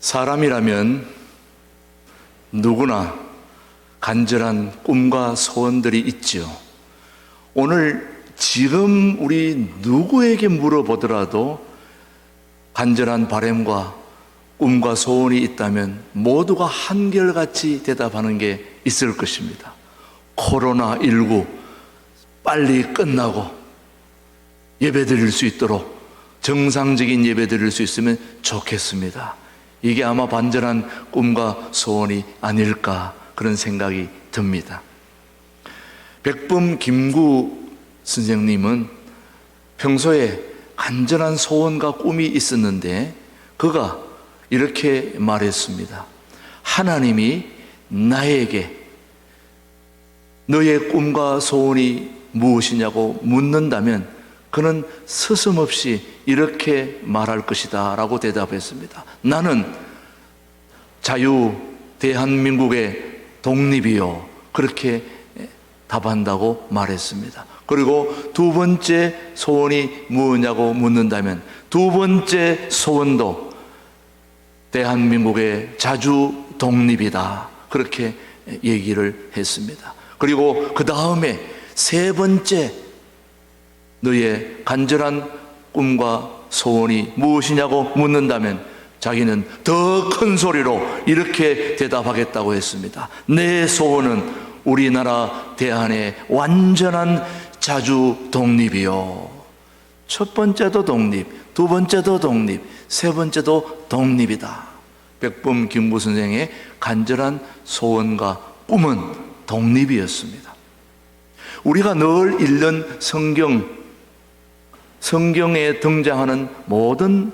사람이라면 누구나 간절한 꿈과 소원들이 있지요. 오늘 지금 우리 누구에게 물어보더라도 간절한 바람과 꿈과 소원이 있다면 모두가 한결같이 대답하는 게 있을 것입니다. 코로나19 빨리 끝나고 예배드릴 수 있도록 정상적인 예배드릴 수 있으면 좋겠습니다. 이게 아마 반절한 꿈과 소원이 아닐까 그런 생각이 듭니다. 백범 김구 선생님은 평소에 간절한 소원과 꿈이 있었는데 그가 이렇게 말했습니다. 하나님이 나에게 너의 꿈과 소원이 무엇이냐고 묻는다면 그는 서슴없이 이렇게 말할 것이다 라고 대답했습니다. 나는 대한민국의 독립이요, 그렇게 답한다고 말했습니다. 그리고 두 번째 소원이 무엇이냐고 묻는다면 두 번째 소원도 대한민국의 자주 독립이다, 그렇게 얘기를 했습니다. 그리고 그 다음에 세 번째 너의 간절한 꿈과 소원이 무엇이냐고 묻는다면 자기는 더 큰 소리로 이렇게 대답하겠다고 했습니다. 내 소원은 우리나라 대한의 완전한 자주 독립이요. 첫 번째도 독립, 두 번째도 독립, 세 번째도 독립이다. 백범 김구 선생의 간절한 소원과 꿈은 독립이었습니다. 우리가 늘 읽는 성경에 등장하는 모든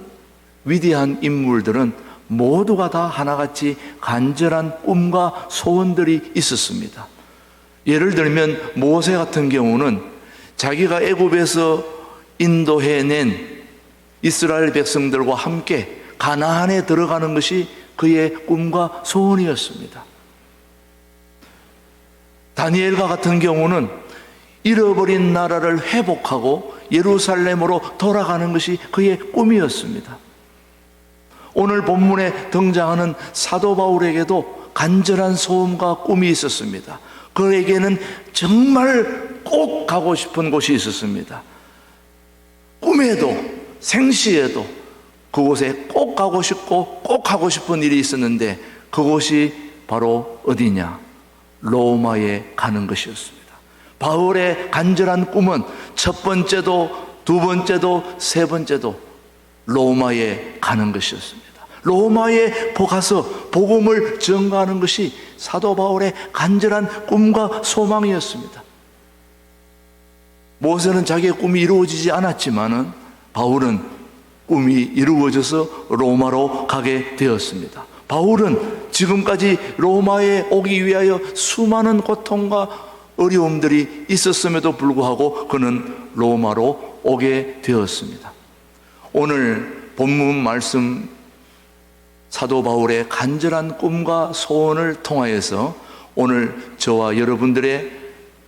위대한 인물들은 모두가 다 하나같이 간절한 꿈과 소원들이 있었습니다. 예를 들면 모세 같은 경우는 자기가 애굽에서 인도해낸 이스라엘 백성들과 함께 가나안에 들어가는 것이 그의 꿈과 소원이었습니다. 다니엘과 같은 경우는 잃어버린 나라를 회복하고 예루살렘으로 돌아가는 것이 그의 꿈이었습니다. 오늘 본문에 등장하는 사도 바울에게도 간절한 소원과 꿈이 있었습니다. 그에게는 정말 꼭 가고 싶은 곳이 있었습니다. 꿈에도 생시에도 그곳에 꼭 가고 싶고 꼭 하고 싶은 일이 있었는데 그곳이 바로 어디냐? 로마에 가는 것이었습니다. 바울의 간절한 꿈은 첫 번째도 두 번째도 세 번째도 로마에 가는 것이었습니다. 로마에 가서 복음을 전가하는 것이 사도 바울의 간절한 꿈과 소망이었습니다. 모세는 자기의 꿈이 이루어지지 않았지만은 바울은 꿈이 이루어져서 로마로 가게 되었습니다. 바울은 지금까지 로마에 오기 위하여 수많은 고통과 어려움들이 있었음에도 불구하고 그는 로마로 오게 되었습니다. 오늘 본문 말씀 사도 바울의 간절한 꿈과 소원을 통하여서 오늘 저와 여러분들의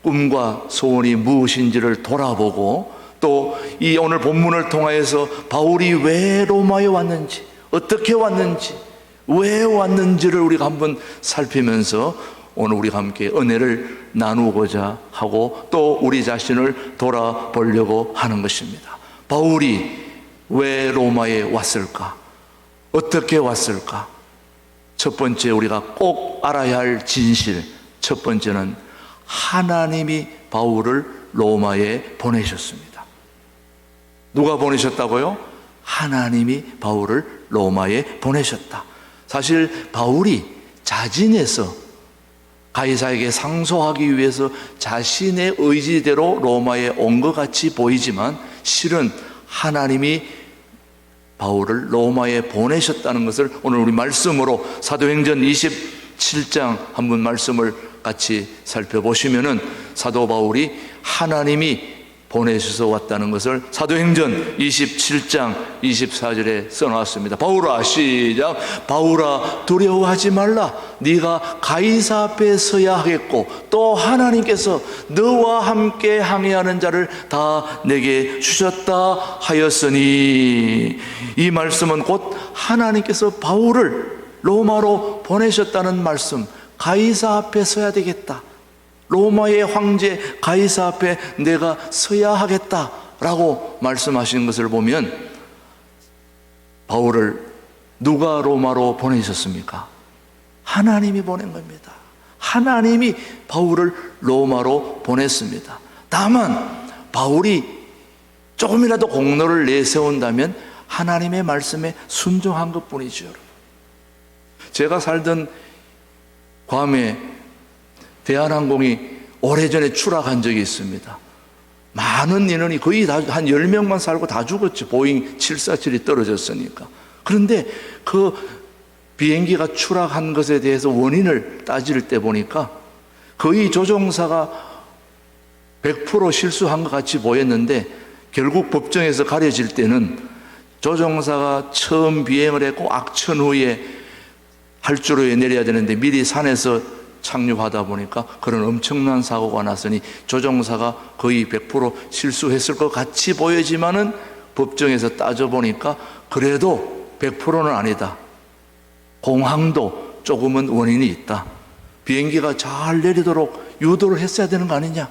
꿈과 소원이 무엇인지를 돌아보고 또 이 오늘 본문을 통하여서 바울이 왜 로마에 왔는지, 어떻게 왔는지, 왜 왔는지를 우리가 한번 살피면서 오늘 우리가 함께 은혜를 나누고자 하고 또 우리 자신을 돌아보려고 하는 것입니다. 바울이 왜 로마에 왔을까? 어떻게 왔을까? 첫 번째 우리가 꼭 알아야 할 진실, 첫 번째는 하나님이 바울을 로마에 보내셨습니다. 누가 보내셨다고요? 하나님이 바울을 로마에 보내셨다. 사실 바울이 자진해서 가이사에게 상소하기 위해서 자신의 의지대로 로마에 온 것 같이 보이지만 실은 하나님이 바울을 로마에 보내셨다는 것을 오늘 우리 말씀으로 사도행전 27장 한번 말씀을 같이 살펴보시면은 사도 바울이 하나님이 보내셔서 왔다는 것을 사도행전 27장 24절에 써놨습니다. 바울아, 시작. 바울아, 두려워하지 말라. 네가 가이사 앞에 서야 하겠고 또 하나님께서 너와 함께 항해하는 자를 다 내게 주셨다 하였으니, 이 말씀은 곧 하나님께서 바울을 로마로 보내셨다는 말씀. 가이사 앞에 서야 되겠다. 로마의 황제 가이사 앞에 내가 서야 하겠다라고 말씀하신 것을 보면, 바울을 누가 로마로 보내셨습니까? 하나님이 보낸 겁니다. 하나님이 바울을 로마로 보냈습니다. 다만 바울이 조금이라도 공로를 내세운다면 하나님의 말씀에 순종한 것뿐이죠. 제가 살던 괌에 대한항공이 오래전에 추락한 적이 있습니다. 많은 인원이 거의 다, 한 10명만 살고 다 죽었죠. 보잉 747이 떨어졌으니까. 그런데 그 비행기가 추락한 것에 대해서 원인을 따질 때 보니까 거의 조종사가 100% 실수한 것 같이 보였는데, 결국 법정에서 가려질 때는 조종사가 처음 비행을 했고 악천 후에 활주로에 내려야 되는데 미리 산에서 착륙하다 보니까 그런 엄청난 사고가 났으니 조종사가 거의 100% 실수했을 것 같이 보이지만은 법정에서 따져보니까 그래도 100%는 아니다. 공항도 조금은 원인이 있다. 비행기가 잘 내리도록 유도를 했어야 되는 거 아니냐.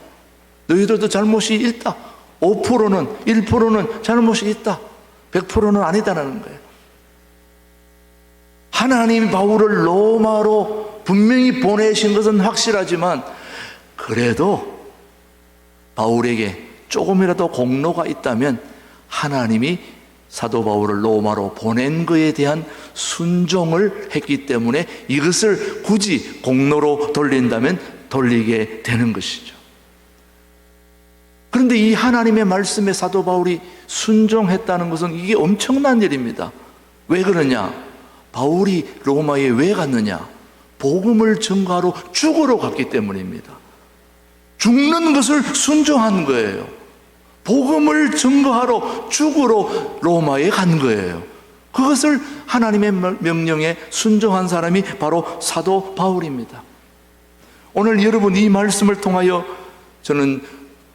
너희들도 잘못이 있다. 5%는 1%는 잘못이 있다. 100%는 아니다라는 거예요. 하나님이 바울을 로마로 분명히 보내신 것은 확실하지만 그래도 바울에게 조금이라도 공로가 있다면 하나님이 사도 바울을 로마로 보낸 것에 대한 순종을 했기 때문에 이것을 굳이 공로로 돌린다면 돌리게 되는 것이죠. 그런데 이 하나님의 말씀에 사도 바울이 순종했다는 것은 이게 엄청난 일입니다. 왜 그러냐? 바울이 로마에 왜 갔느냐? 복음을 전가하러 죽으러 갔기 때문입니다. 죽는 것을 순종한 거예요. 복음을 전가하러 죽으러 로마에 간 거예요. 그것을 하나님의 명령에 순종한 사람이 바로 사도 바울입니다. 오늘 여러분, 이 말씀을 통하여 저는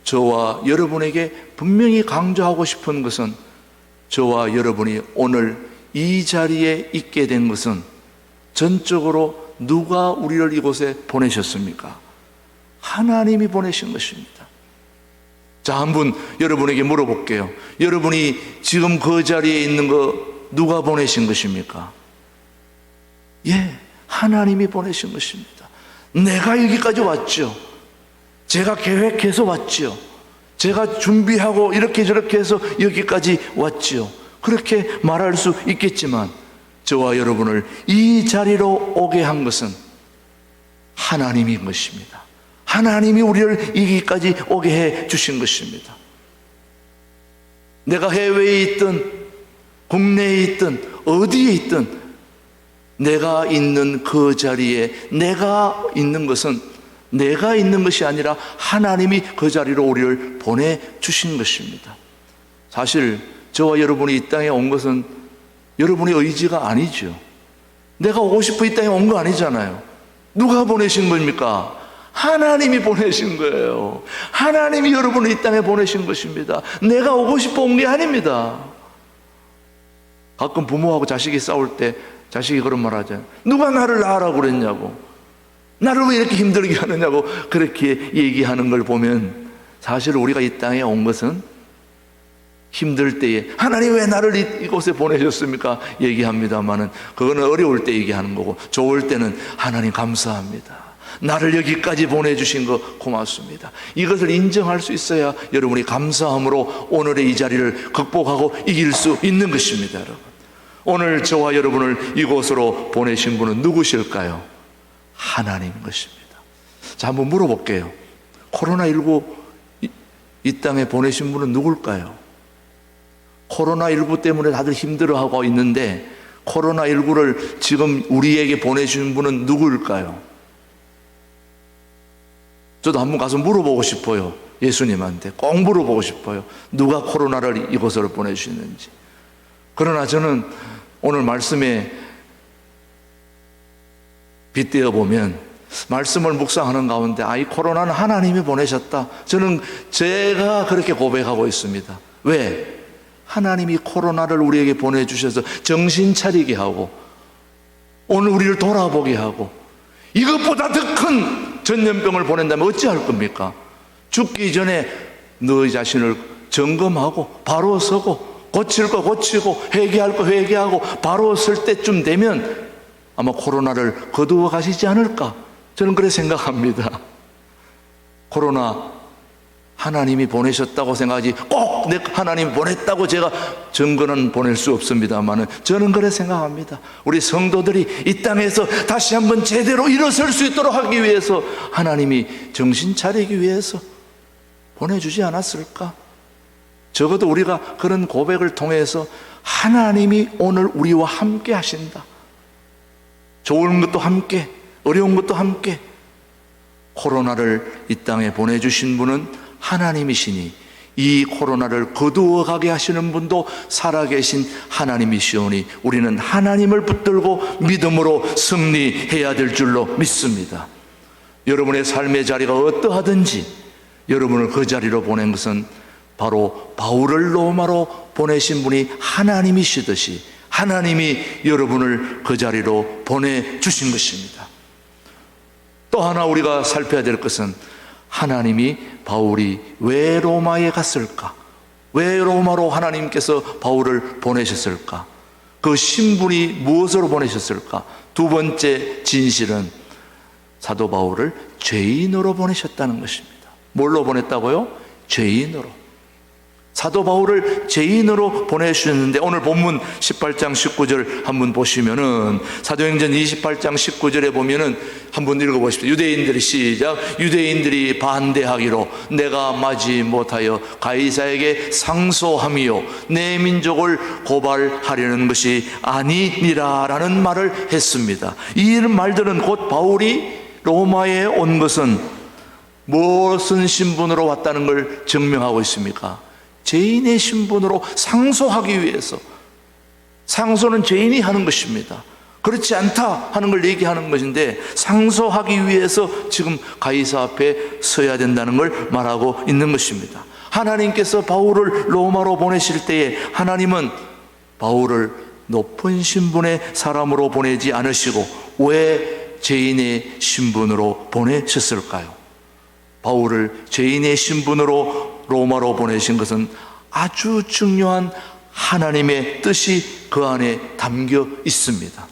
저와 여러분에게 분명히 강조하고 싶은 것은, 저와 여러분이 오늘 이 자리에 있게 된 것은 전적으로 누가 우리를 이곳에 보내셨습니까? 하나님이 보내신 것입니다. 자, 한번 여러분에게 물어볼게요. 여러분이 지금 그 자리에 있는 거 누가 보내신 것입니까? 예, 하나님이 보내신 것입니다. 내가 여기까지 왔죠. 제가 계획해서 왔죠. 제가 준비하고 이렇게 저렇게 해서 여기까지 왔죠. 그렇게 말할 수 있겠지만 저와 여러분을 이 자리로 오게 한 것은 하나님인 것입니다. 하나님이 우리를 여기까지 오게 해 주신 것입니다. 내가 해외에 있든 국내에 있든 어디에 있든 내가 있는 그 자리에 내가 있는 것은 내가 있는 것이 아니라 하나님이 그 자리로 우리를 보내주신 것입니다. 사실 저와 여러분이 이 땅에 온 것은 여러분의 의지가 아니죠. 내가 오고 싶어 이 땅에 온 거 아니잖아요. 누가 보내신 겁니까? 하나님이 보내신 거예요. 하나님이 여러분을 이 땅에 보내신 것입니다. 내가 오고 싶어 온 게 아닙니다. 가끔 부모하고 자식이 싸울 때 자식이 그런 말 하잖아요. 누가 나를 낳으라고 그랬냐고, 나를 왜 이렇게 힘들게 하느냐고 그렇게 얘기하는 걸 보면, 사실 우리가 이 땅에 온 것은 힘들 때에 하나님 왜 나를 이곳에 보내셨습니까? 얘기합니다만은 그거는 어려울 때 얘기하는 거고, 좋을 때는 하나님 감사합니다. 나를 여기까지 보내주신 거 고맙습니다. 이것을 인정할 수 있어야 여러분이 감사함으로 오늘의 이 자리를 극복하고 이길 수 있는 것입니다. 여러분, 오늘 저와 여러분을 이곳으로 보내신 분은 누구실까요? 하나님인 것입니다. 자, 한번 물어볼게요. 코로나19 이 땅에 보내신 분은 누굴까요? 코로나19 때문에 다들 힘들어하고 있는데 코로나19를 지금 우리에게 보내주신 분은 누구일까요? 저도 한번 가서 물어보고 싶어요. 예수님한테 꼭 물어보고 싶어요. 누가 코로나를 이곳으로 보내주시는지. 그러나 저는 오늘 말씀에 빗대어 보면 말씀을 묵상하는 가운데 이 코로나는 하나님이 보내셨다. 저는 제가 그렇게 고백하고 있습니다. 왜? 하나님이 코로나를 우리에게 보내주셔서 정신 차리게 하고 오늘 우리를 돌아보게 하고 이것보다 더 큰 전염병을 보낸다면 어찌할 겁니까? 죽기 전에 너희 자신을 점검하고 바로 서고 고칠 거 고치고 회개할 거 회개하고 바로 설 때쯤 되면 아마 코로나를 거두어 가시지 않을까? 저는 그렇게 생각합니다. 코로나 하나님이 보내셨다고 생각하지 꼭 내 하나님이 보냈다고 제가 증거는 보낼 수 없습니다만 저는 그렇게 생각합니다. 우리 성도들이 이 땅에서 다시 한번 제대로 일어설 수 있도록 하기 위해서 하나님이 정신 차리기 위해서 보내주지 않았을까? 적어도 우리가 그런 고백을 통해서 하나님이 오늘 우리와 함께 하신다. 좋은 것도 함께, 어려운 것도 함께. 코로나를 이 땅에 보내주신 분은 하나님이시니 이 코로나를 거두어 가게 하시는 분도 살아계신 하나님이시오니 우리는 하나님을 붙들고 믿음으로 승리해야 될 줄로 믿습니다. 여러분의 삶의 자리가 어떠하든지 여러분을 그 자리로 보낸 것은 바로 바울을 로마로 보내신 분이 하나님이시듯이 하나님이 여러분을 그 자리로 보내주신 것입니다. 또 하나 우리가 살펴야 될 것은 하나님이 바울이 왜 로마에 갔을까? 왜 로마로 하나님께서 바울을 보내셨을까? 그 신분이 무엇으로 보내셨을까? 두 번째 진실은 사도 바울을 죄인으로 보내셨다는 것입니다. 뭘로 보냈다고요? 죄인으로. 사도 바울을 죄인으로 보내주셨는데 오늘 본문 18장 19절 한번 보시면은 사도행전 28장 19절에 보면은 한번 읽어보십시오. 유대인들이 시작. 유대인들이 반대하기로 내가 마지 못하여 가이사에게 상소함이요 내 민족을 고발하려는 것이 아니니라 라는 말을 했습니다. 이 말들은 곧 바울이 로마에 온 것은 무슨 신분으로 왔다는 걸 증명하고 있습니까? 죄인의 신분으로 상소하기 위해서. 상소는 죄인이 하는 것입니다. 그렇지 않다 하는 걸 얘기하는 것인데 상소하기 위해서 지금 가이사 앞에 서야 된다는 걸 말하고 있는 것입니다. 하나님께서 바울을 로마로 보내실 때에 하나님은 바울을 높은 신분의 사람으로 보내지 않으시고 왜 죄인의 신분으로 보내셨을까요? 바울을 죄인의 신분으로 로마로 보내신 것은 아주 중요한 하나님의 뜻이 그 안에 담겨 있습니다.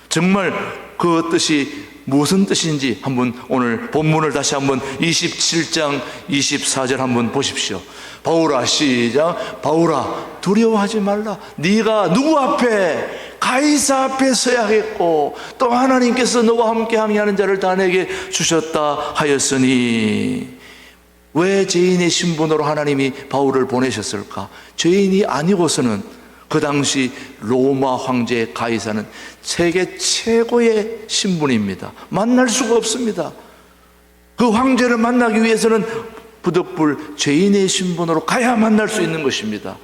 정말 그 뜻이 무슨 뜻인지 한번 오늘 본문을 다시 한번 27장 24절 한번 보십시오. 바울아 시작. 바울아 두려워하지 말라. 네가 누구 앞에? 가이사 앞에 서야겠고 또 하나님께서 너와 함께 항의하는 자를 다 내게 주셨다 하였으니. 왜 죄인의 신분으로 하나님이 바울을 보내셨을까? 죄인이 아니고서는 그 당시 로마 황제 가이사는 세계 최고의 신분입니다. 만날 수가 없습니다. 그 황제를 만나기 위해서는 부득불 죄인의 신분으로 가야 만날 수 있는 것입니다.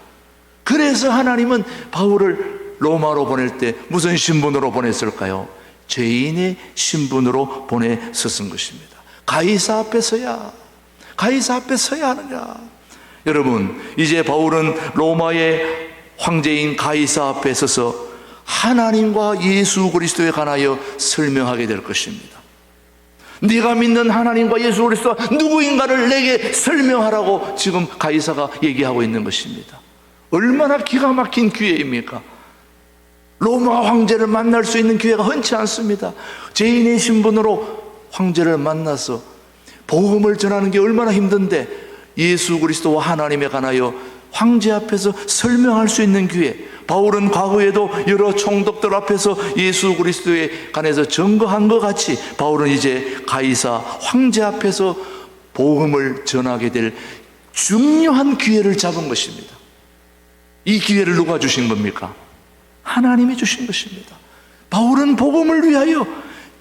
그래서 하나님은 바울을 로마로 보낼 때 무슨 신분으로 보냈을까요? 죄인의 신분으로 보내셨은 것입니다. 가이사 앞에 서야 하느냐. 여러분 이제 바울은 로마의 황제인 가이사 앞에 서서 하나님과 예수 그리스도에 관하여 설명하게 될 것입니다. 네가 믿는 하나님과 예수 그리스도가 누구인가를 내게 설명하라고 지금 가이사가 얘기하고 있는 것입니다. 얼마나 기가 막힌 기회입니까? 로마 황제를 만날 수 있는 기회가 흔치 않습니다. 죄인의 신분으로 황제를 만나서 복음을 전하는 게 얼마나 힘든데 예수 그리스도와 하나님에 관하여 황제 앞에서 설명할 수 있는 기회. 바울은 과거에도 여러 총독들 앞에서 예수 그리스도에 관해서 증거한 것 같이 바울은 이제 가이사 황제 앞에서 복음을 전하게 될 중요한 기회를 잡은 것입니다. 이 기회를 누가 주신 겁니까? 하나님이 주신 것입니다. 바울은 복음을 위하여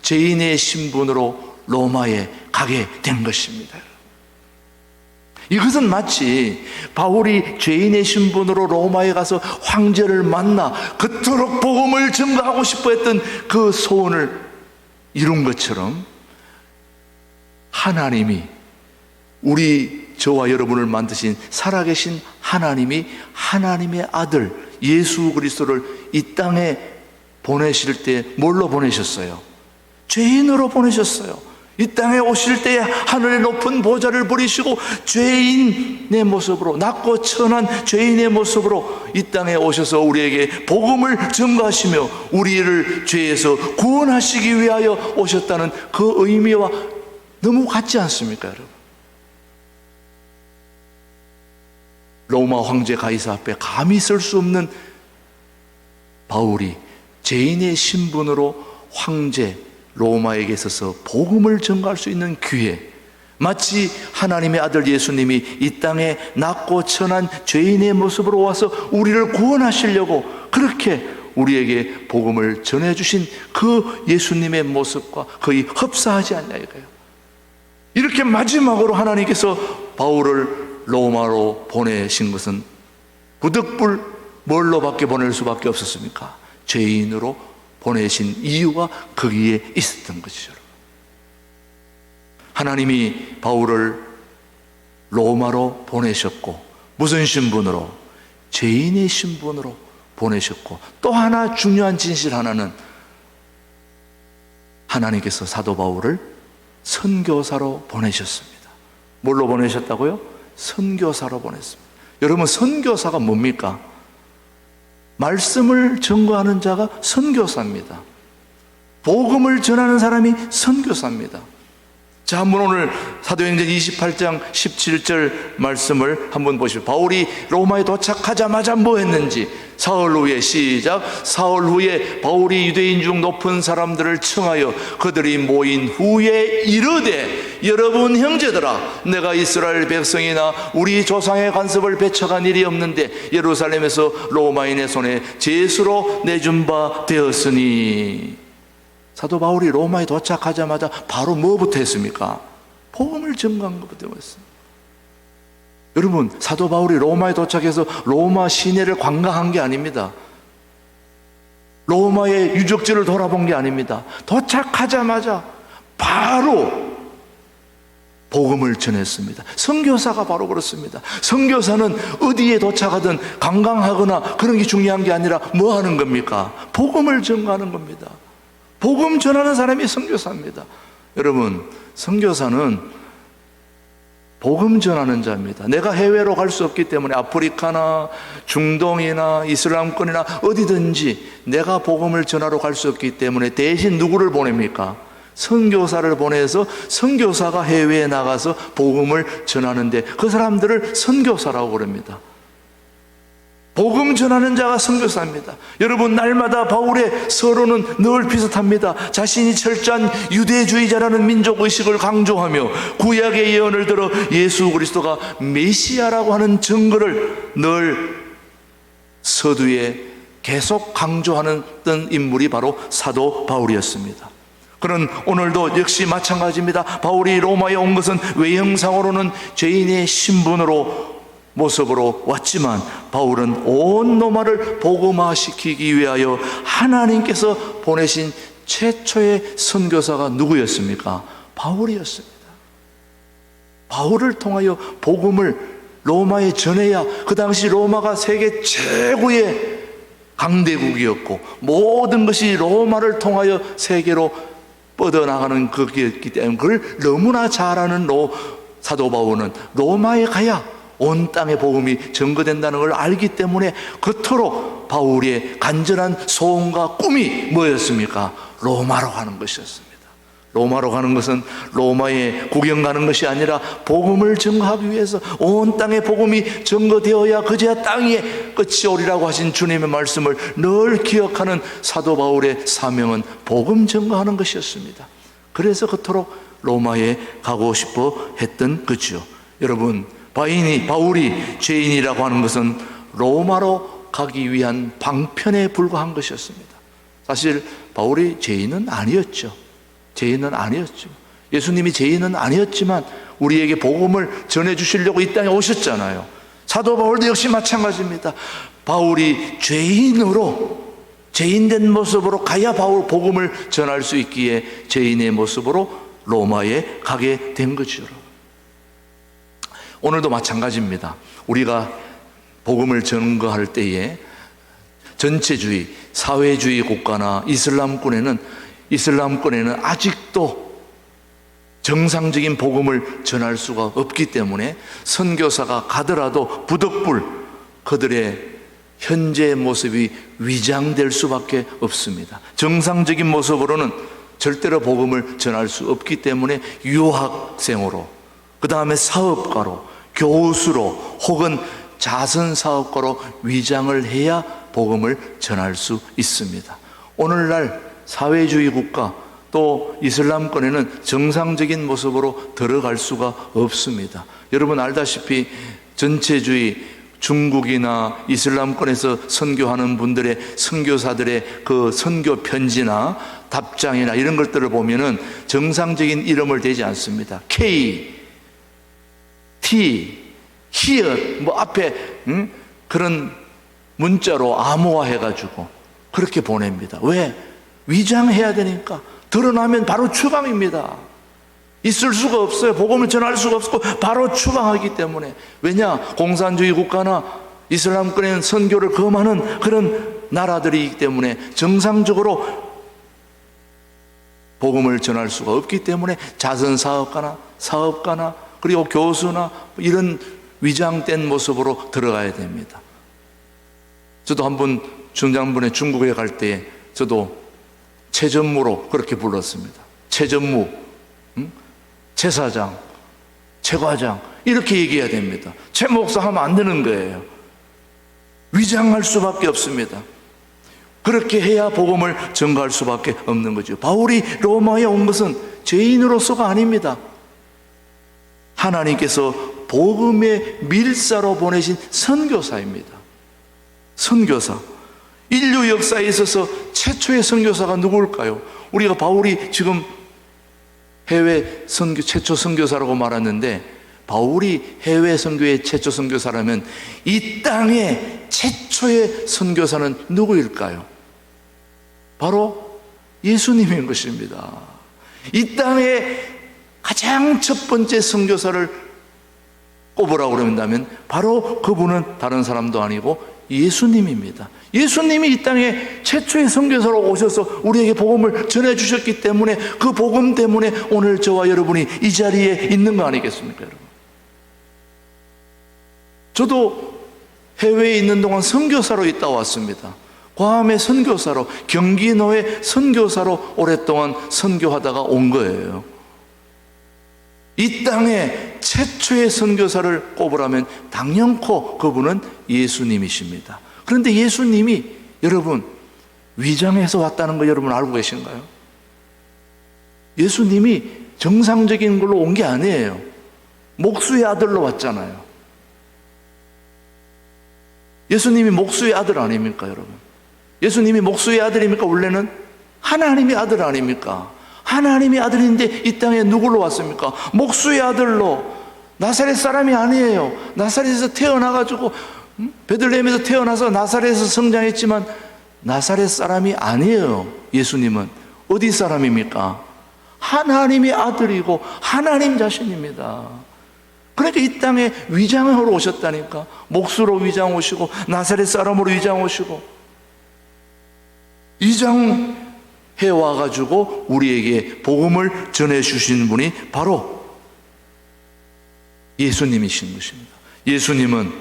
죄인의 신분으로 로마에 가게 된 것입니다. 이것은 마치 바울이 죄인의 신분으로 로마에 가서 황제를 만나 그토록 복음을 증거하고 싶어 했던 그 소원을 이룬 것처럼 하나님이 저와 여러분을 만드신 살아계신 하나님이 하나님의 아들 예수 그리스도를 이 땅에 보내실 때 뭘로 보내셨어요? 죄인으로 보내셨어요. 이 땅에 오실 때에 하늘의 높은 보좌를 버리시고 죄인의 모습으로, 낮고 천한 죄인의 모습으로 이 땅에 오셔서 우리에게 복음을 증거하시며 우리를 죄에서 구원하시기 위하여 오셨다는 그 의미와 너무 같지 않습니까, 여러분? 로마 황제 가이사 앞에 감히 설 수 없는 바울이 죄인의 신분으로 황제 로마에게 있어서 복음을 전가할 수 있는 기회, 마치 하나님의 아들 예수님이 이 땅에 낮고 천한 죄인의 모습으로 와서 우리를 구원하시려고 그렇게 우리에게 복음을 전해주신 그 예수님의 모습과 거의 흡사하지 않냐 이거예요. 이렇게 마지막으로 하나님께서 바울을 로마로 보내신 것은 부득불 뭘로 밖에 보낼 수밖에 없었습니까? 죄인으로 보내신 이유가 거기에 있었던 것이죠. 하나님이 바울을 로마로 보내셨고 무슨 신분으로? 죄인의 신분으로 보내셨고, 또 하나 중요한 진실 하나는 하나님께서 사도 바울을 선교사로 보내셨습니다. 뭘로 보내셨다고요? 선교사로 보냈습니다. 여러분, 선교사가 뭡니까? 말씀을 증거하는 자가 선교사입니다. 복음을 전하는 사람이 선교사입니다. 자, 한번 오늘 사도행전 28장 17절 말씀을 한번 보시죠. 바울이 로마에 도착하자마자 뭐 했는지, 사흘 후에 시작. 사흘 후에 바울이 유대인 중 높은 사람들을 청하여 그들이 모인 후에 이르되, 여러분 형제들아, 내가 이스라엘 백성이나 우리 조상의 간섭을 배척한 일이 없는데 예루살렘에서 로마인의 손에 제수로 내준 바 되었으니. 사도 바울이 로마에 도착하자마자 바로 뭐부터 했습니까? 복음을 증거한 것부터 했습니다. 여러분, 사도 바울이 로마에 도착해서 로마 시내를 관광한 게 아닙니다. 로마의 유적지를 돌아본 게 아닙니다. 도착하자마자 바로 복음을 전했습니다. 선교사가 바로 그렇습니다. 선교사는 어디에 도착하든 관광하거나 그런 게 중요한 게 아니라 뭐 하는 겁니까? 복음을 증거하는 겁니다. 복음 전하는 사람이 선교사입니다. 여러분, 선교사는 복음 전하는 자입니다. 내가 해외로 갈 수 없기 때문에 아프리카나 중동이나 이슬람권이나 어디든지 내가 복음을 전하러 갈 수 없기 때문에 대신 누구를 보냅니까? 선교사를 보내서 선교사가 해외에 나가서 복음을 전하는데 그 사람들을 선교사라고 그럽니다. 복음 전하는 자가 선교사입니다. 여러분, 날마다 바울의 서론은 늘 비슷합니다. 자신이 철저한 유대주의자라는 민족의식을 강조하며 구약의 예언을 들어 예수 그리스도가 메시아라고 하는 증거를 늘 서두에 계속 강조하는 인물이 바로 사도 바울이었습니다. 그는 오늘도 역시 마찬가지입니다. 바울이 로마에 온 것은 외형상으로는 죄인의 신분으로 모습으로 왔지만 바울은 온 로마를 복음화시키기 위하여 하나님께서 보내신 최초의 선교사가 누구였습니까? 바울이었습니다. 바울을 통하여 복음을 로마에 전해야, 그 당시 로마가 세계 최고의 강대국이었고 모든 것이 로마를 통하여 세계로 뻗어나가는 것이었기 때문에 그걸 너무나 잘 아는 사도 바울은 로마에 가야 온 땅의 복음이 증거된다는 걸 알기 때문에 그토록 바울의 간절한 소원과 꿈이 뭐였습니까? 로마로 가는 것이었습니다. 로마로 가는 것은 로마에 구경 가는 것이 아니라 복음을 증거하기 위해서 온 땅의 복음이 증거되어야 그제야 땅에 끝이 오리라고 하신 주님의 말씀을 늘 기억하는 사도 바울의 사명은 복음 증거하는 것이었습니다. 그래서 그토록 로마에 가고 싶어 했던 거죠. 여러분, 바울이 죄인이라고 하는 것은 로마로 가기 위한 방편에 불과한 것이었습니다. 사실 바울이 죄인은 아니었죠. 죄인은 아니었죠. 예수님이 죄인은 아니었지만 우리에게 복음을 전해주시려고 이 땅에 오셨잖아요. 사도 바울도 역시 마찬가지입니다. 바울이 죄인된 모습으로 가야 바울 복음을 전할 수 있기에 죄인의 모습으로 로마에 가게 된 거죠. 오늘도 마찬가지입니다. 우리가 복음을 전거할 때에 전체주의, 사회주의 국가나 이슬람권에는 아직도 정상적인 복음을 전할 수가 없기 때문에 선교사가 가더라도 부득불 그들의 현재 모습이 위장될 수밖에 없습니다. 정상적인 모습으로는 절대로 복음을 전할 수 없기 때문에 유학생으로, 그 다음에 사업가로, 교수로 혹은 자선사업가로 위장을 해야 복음을 전할 수 있습니다. 오늘날 사회주의 국가 또 이슬람권에는 정상적인 모습으로 들어갈 수가 없습니다. 여러분 알다시피 전체주의 중국이나 이슬람권에서 선교하는 분들의 선교사들의 그 선교 편지나 답장이나 이런 것들을 보면은 정상적인 이름을 대지 않습니다. K, T, 히읗 뭐 앞에 그런 문자로 암호화해가지고 그렇게 보냅니다. 왜? 위장해야 되니까. 드러나면 바로 추방입니다. 있을 수가 없어요. 복음을 전할 수가 없고 바로 추방하기 때문에. 왜냐? 공산주의 국가나 이슬람권에는 선교를 금하는 그런 나라들이기 때문에 정상적으로 복음을 전할 수가 없기 때문에 자선사업가나 사업가나 그리고 교수나 이런 위장된 모습으로 들어가야 됩니다. 저도 한번 중장본에 중국에 갈 때 저도 최전무로 그렇게 불렀습니다. 최전무, 최사장, 최과장 이렇게 얘기해야 됩니다. 최 목사 하면 안 되는 거예요. 위장할 수밖에 없습니다. 그렇게 해야 복음을 전가할 수밖에 없는 거죠. 바울이 로마에 온 것은 죄인으로서가 아닙니다. 하나님께서 복음의 밀사로 보내신 선교사입니다. 선교사. 인류 역사에 있어서 최초의 선교사가 누구일까요? 우리가 바울이 지금 해외 선교 최초 선교사라고 말하는데 바울이 해외 선교의 최초 선교사라면 이 땅의 최초의 선교사는 누구일까요? 바로 예수님인 것입니다. 이 땅의 가장 첫 번째 선교사를 꼽으라고 그런다면 바로 그분은 다른 사람도 아니고 예수님입니다. 예수님이 이 땅에 최초의 선교사로 오셔서 우리에게 복음을 전해주셨기 때문에 그 복음 때문에 오늘 저와 여러분이 이 자리에 있는 거 아니겠습니까, 여러분? 저도 해외에 있는 동안 선교사로 있다 왔습니다. 괌의 선교사로, 경기도의 선교사로 오랫동안 선교하다가 온 거예요. 이 땅에 최초의 선교사를 꼽으라면 당연코 그분은 예수님이십니다. 그런데 예수님이 여러분 위장해서 왔다는 거 여러분 알고 계신가요? 예수님이 정상적인 걸로 온 게 아니에요. 목수의 아들로 왔잖아요. 예수님이 목수의 아들 아닙니까, 여러분? 예수님이 목수의 아들입니까? 원래는 하나님의 아들 아닙니까? 하나님의 아들인데 이 땅에 누구로 왔습니까? 목수의 아들로. 나사렛 사람이 아니에요. 나사렛에서 태어나가지고 베들레헴에서 태어나서 나사렛에서 성장했지만 나사렛 사람이 아니에요. 예수님은 어디 사람입니까? 하나님의 아들이고 하나님 자신입니다. 그러니까 이 땅에 위장하러 오셨다니까. 목수로 위장 오시고 나사렛 사람으로 위장 오시고 위장 해와가지고 우리에게 복음을 전해주신 분이 바로 예수님이신 것입니다. 예수님은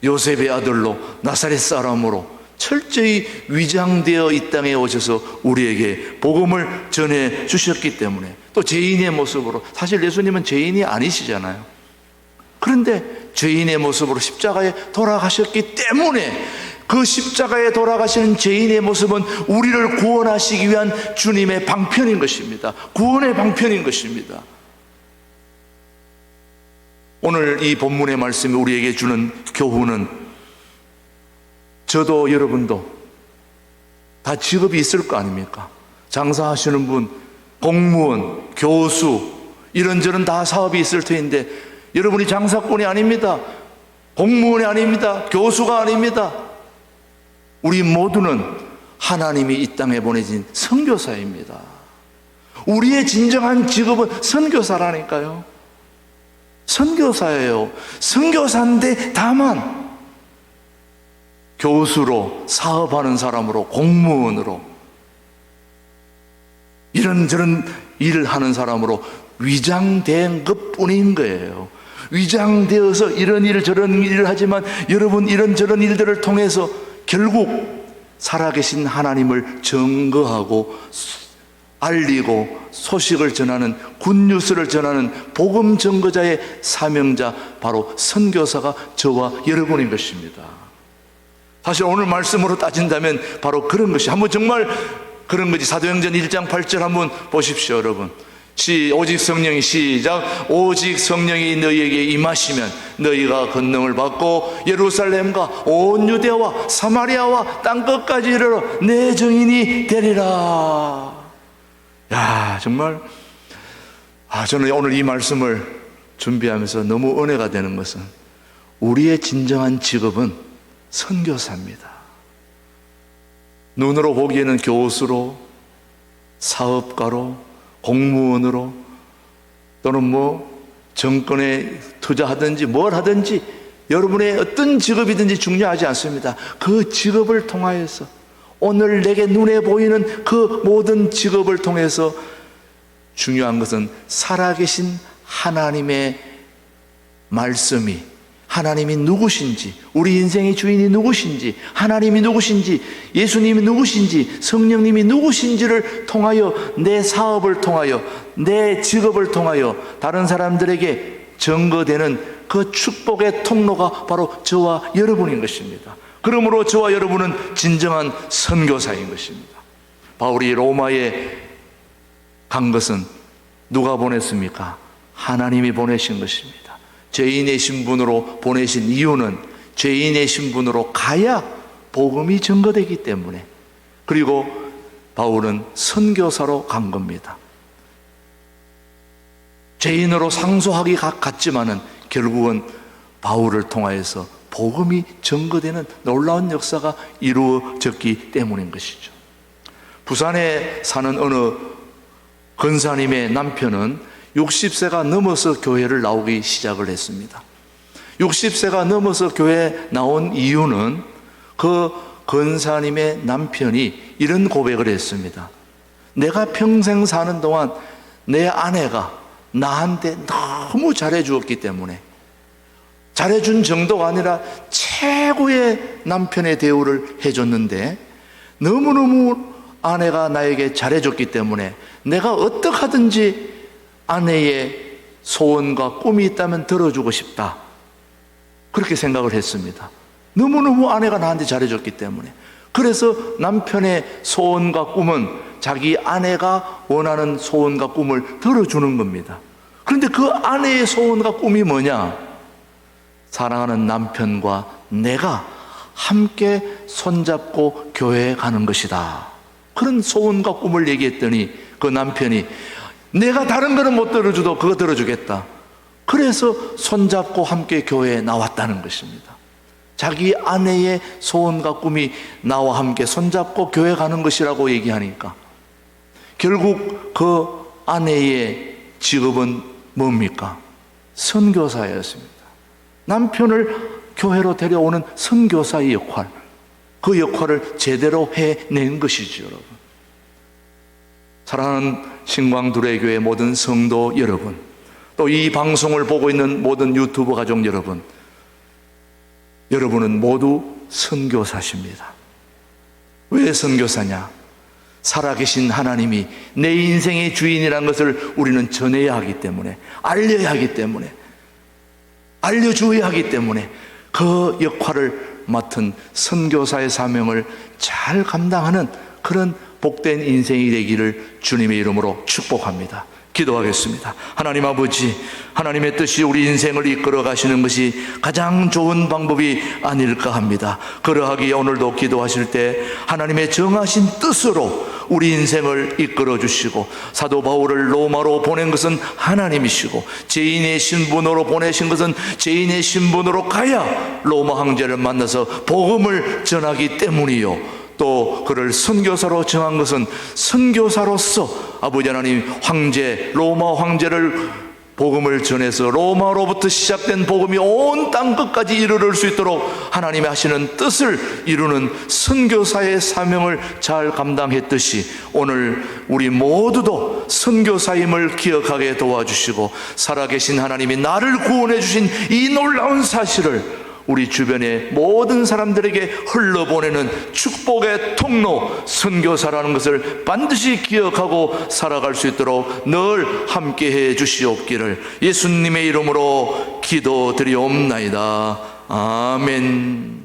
요셉의 아들로 나사렛 사람으로 철저히 위장되어 이 땅에 오셔서 우리에게 복음을 전해주셨기 때문에 또 죄인의 모습으로, 사실 예수님은 죄인이 아니시잖아요. 그런데 죄인의 모습으로 십자가에 돌아가셨기 때문에 그 십자가에 돌아가시는 죄인의 모습은 우리를 구원하시기 위한 주님의 방편인 것입니다. 구원의 방편인 것입니다. 오늘 이 본문의 말씀이 우리에게 주는 교훈은 저도 여러분도 다 직업이 있을 거 아닙니까? 장사하시는 분, 공무원, 교수, 이런저런 다 사업이 있을 터인데 여러분이 장사꾼이 아닙니다. 공무원이 아닙니다. 교수가 아닙니다. 우리 모두는 하나님이 이 땅에 보내진 선교사입니다. 우리의 진정한 직업은 선교사라니까요. 선교사예요. 선교사인데 다만 교수로, 사업하는 사람으로, 공무원으로, 이런저런 일을 하는 사람으로 위장된 것뿐인 거예요. 위장되어서 이런 일 저런 일을 하지만 여러분 이런저런 일들을 통해서 결국 살아계신 하나님을 증거하고 알리고 소식을 전하는, 굿뉴스를 전하는 복음 증거자의 사명자, 바로 선교사가 저와 여러분인 것입니다. 사실 오늘 말씀으로 따진다면 바로 그런 것이, 한번 정말 그런 거지. 사도행전 1장 8절 한번 보십시오, 여러분. 오직 성령이, 시작. 오직 성령이 너희에게 임하시면 너희가 권능을 받고 예루살렘과 온 유대와 사마리아와 땅끝까지 이르러 내 증인이 되리라. 야, 정말 저는 오늘 이 말씀을 준비하면서 너무 은혜가 되는 것은 우리의 진정한 직업은 선교사입니다. 눈으로 보기에는 교수로, 사업가로, 공무원으로, 또는 정권에 투자하든지 뭘 하든지 여러분의 어떤 직업이든지 중요하지 않습니다. 그 직업을 통하여서, 오늘 내게 눈에 보이는 그 모든 직업을 통해서 중요한 것은 살아계신 하나님의 말씀이, 하나님이 누구신지, 우리 인생의 주인이 누구신지, 하나님이 누구신지, 예수님이 누구신지, 성령님이 누구신지를 통하여, 내 사업을 통하여, 내 직업을 통하여 다른 사람들에게 증거되는 그 축복의 통로가 바로 저와 여러분인 것입니다. 그러므로 저와 여러분은 진정한 선교사인 것입니다. 바울이 로마에 간 것은 누가 보냈습니까? 하나님이 보내신 것입니다. 죄인의 신분으로 보내신 이유는 죄인의 신분으로 가야 복음이 증거되기 때문에, 그리고 바울은 선교사로 간 겁니다. 죄인으로 상소하기 같지만은 결국은 바울을 통하여서 복음이 증거되는 놀라운 역사가 이루어졌기 때문인 것이죠. 부산에 사는 어느 권사님의 남편은 60세가 넘어서 교회를 나오기 시작을 했습니다. 60세가 넘어서 교회에 나온 이유는 그 권사님의 남편이 이런 고백을 했습니다. 내가 평생 사는 동안 내 아내가 나한테 너무 잘해주었기 때문에, 잘해준 정도가 아니라 최고의 남편의 대우를 해줬는데, 너무너무 아내가 나에게 잘해줬기 때문에 내가 어떻게 하든지 아내의 소원과 꿈이 있다면 들어주고 싶다, 그렇게 생각을 했습니다. 너무너무 아내가 나한테 잘해줬기 때문에. 그래서 남편의 소원과 꿈은 자기 아내가 원하는 소원과 꿈을 들어주는 겁니다. 그런데 그 아내의 소원과 꿈이 뭐냐? 사랑하는 남편과 내가 함께 손잡고 교회에 가는 것이다. 그런 소원과 꿈을 얘기했더니 그 남편이 내가 다른 거는 못 들어줘도 그거 들어주겠다. 그래서 손잡고 함께 교회에 나왔다는 것입니다. 자기 아내의 소원과 꿈이 나와 함께 손잡고 교회 가는 것이라고 얘기하니까 결국 그 아내의 직업은 뭡니까? 선교사였습니다. 남편을 교회로 데려오는 선교사의 역할, 그 역할을 제대로 해낸 것이죠, 여러분. 사랑하는 신광두레교회 모든 성도 여러분, 또 이 방송을 보고 있는 모든 유튜브 가족 여러분, 여러분은 모두 선교사십니다. 왜 선교사냐? 살아계신 하나님이 내 인생의 주인이라는 것을 우리는 전해야 하기 때문에, 알려야 하기 때문에, 알려주어야 하기 때문에 그 역할을 맡은 선교사의 사명을 잘 감당하는 그런 복된 인생이 되기를 주님의 이름으로 축복합니다. 기도하겠습니다. 하나님 아버지, 하나님의 뜻이 우리 인생을 이끌어 가시는 것이 가장 좋은 방법이 아닐까 합니다. 그러하기에 오늘도 기도하실 때 하나님의 정하신 뜻으로 우리 인생을 이끌어 주시고, 사도 바울을 로마로 보낸 것은 하나님이시고, 죄인의 신분으로 보내신 것은 죄인의 신분으로 가야 로마 황제를 만나서 복음을 전하기 때문이요, 또 그를 선교사로 정한 것은 선교사로서 아버지 하나님 황제, 로마 황제를 복음을 전해서 로마로부터 시작된 복음이 온 땅 끝까지 이르를 수 있도록 하나님이 하시는 뜻을 이루는 선교사의 사명을 잘 감당했듯이, 오늘 우리 모두도 선교사임을 기억하게 도와주시고, 살아계신 하나님이 나를 구원해 주신 이 놀라운 사실을 우리 주변의 모든 사람들에게 흘러보내는 축복의 통로, 선교사라는 것을 반드시 기억하고 살아갈 수 있도록 늘 함께해 주시옵기를 예수님의 이름으로 기도드리옵나이다. 아멘.